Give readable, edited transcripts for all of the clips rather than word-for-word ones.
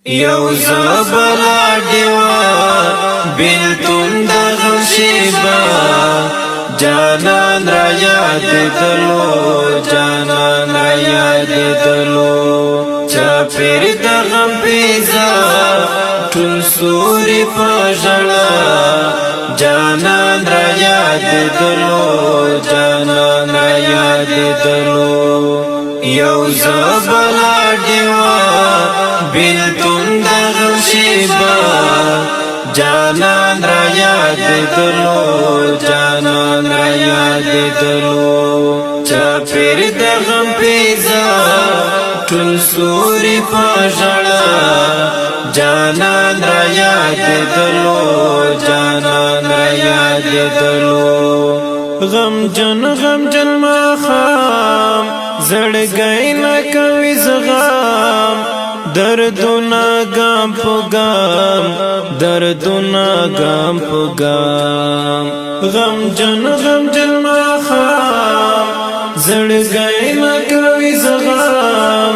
یو زبلا دیوا بیلتون دا غمشیبا جانان را یاد دلو جانان را یاد دلو چا پیر دا غم پیزا ټول سوری پاژړا جانان را یاد دلو جانان را یاد دلو یو زبلا دیوا بیلتون دا غمشیبا جانان را یاد دلو جانان را یاد دلو چا پیر دا غم پیزا ټول سوری پاژړا جانان را یاد دلو جانان را یاد دلو غم جن ما خام زړګی نه کوي زغام دردونه ګام په ګام دردونه ګام په ګام غم جن ما خام زړګی نه کوي زغام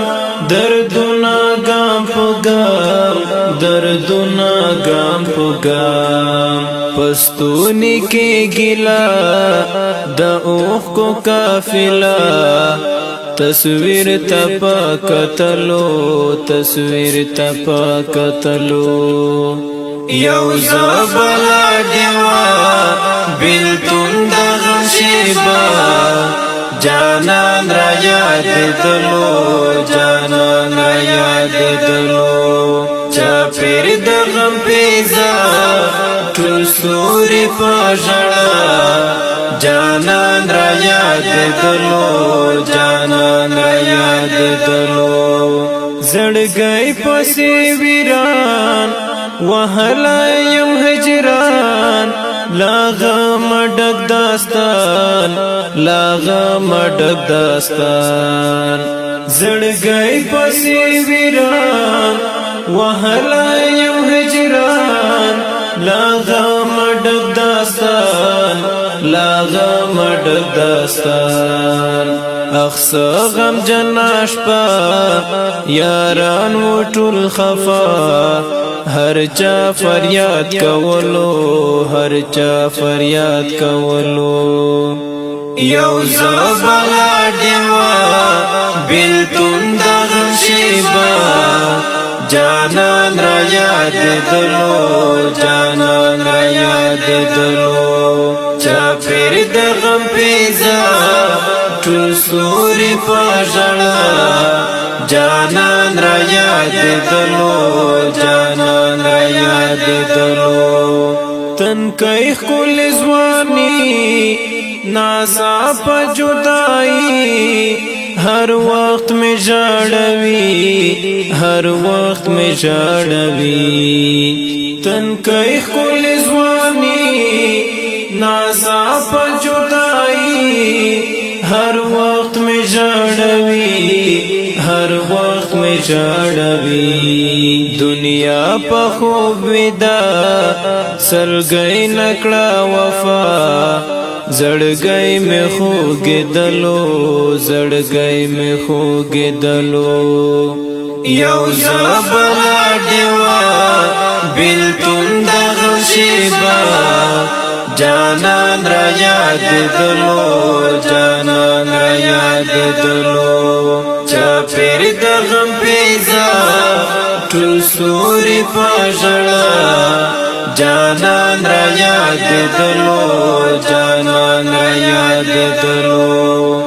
دردونه ګام په ګام دردونه ګام په ګام پستونی کې ګلا د اوخ کو قافله تصویر تپا کتلو تصویر تپا کتلو یو زبلا دیوا بیلتون دا غمشیبا جانان را یاد دلو جانان را یاد دلو چا پیر دا غم پیزا ټول سوری پاژړا جانان را یاد دلو جانان را یاد دلو زړګی پسې ویران وهلا یم هجران لاغم ډک داستان لاغم ډک داستان زړګی پسې ویران وهلا یم هجران لاغم ډک داستان لاغم ډک داستان اخس غم جناش پا یاران و ټول خفا هر چا فریاد کولو هر چا فریاد کولو یو زبلا دیوا بیلتون دا غمشیبا جانان را یاد دلو جانان را یاد دلو چا پیر دا غم پیزا ټول سوری پاژړا جانان را یاد دلو جانان را یاد دلو تن کای خل زوانی ناسا په جدائی ہر وقت میں جاڑوی ہر وقت میں جاڑوی تن کئی خل زوانی نازا پا جدائی ہر وقت میں جاڑوی ہر وقت میں جاڑوی دنیا پا خوب ودا سرگئی نکڑا وفا زړګی می خوګ دلو زړګی می خوګ دلو یو زبلا دیوا بیلتون دا غمشیبا جانان را یاد دلو جانان را یاد دلو چا پیر دا غم پیزا ټول سوری پاژړا جانان را یاد دلو جانان را یاد دلو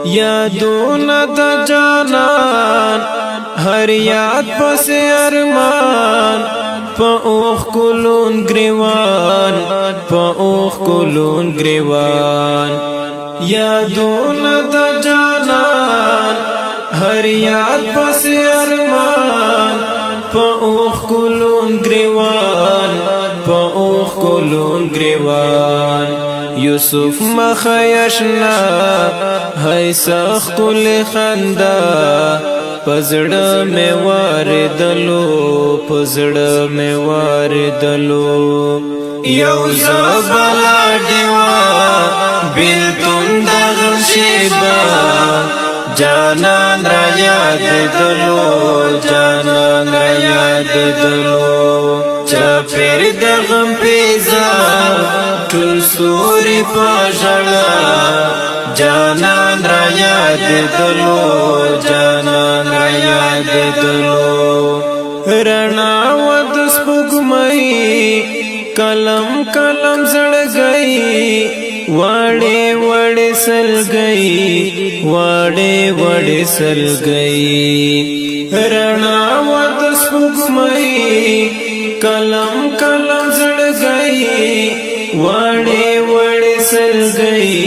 یادونه د جانان هر یاد پس ارمان په اوخ کولون گریوان په اوخ کولون گریوان یادونه د جانان هر یاد پس ارمان په اوخ کولون گریوان په اوخ کولون گریوان یوسف مخیشنا هی سخت کل خندا پزړه می واردلو پزړه می واردلو یو زبلا دیوا بیلتون دا غمشیبا جانان را یاد دلو جانان را یاد دلو چاپیر د غم پیزا ټول سوري پاژړا جانان را یاد دلو جانان را یاد دلو رڼا ود سپوږمۍ کلم کلم زړګي واړې واړې سلګي واړې واړې سلګي رڼا ود سپوږمۍ کلم کلم زړګي واړې واړې سلګي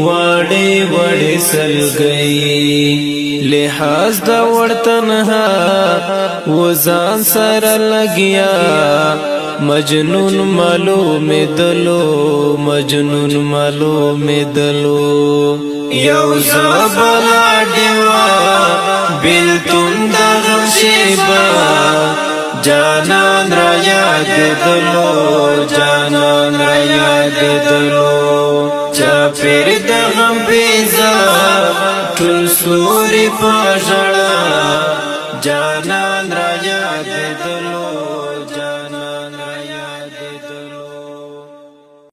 واړې واړې سلګي لحاظ دا ورتنها وزان سره لګیا مجنون معلوم دلو مجنون معلوم دلو یو زبلا دیوا بلتون دا غم شیبا جانان را یاد دلو جانان را یاد دلو چاپیر دا غم بیزا ټول سوري پاژړا جانان را یاد دلو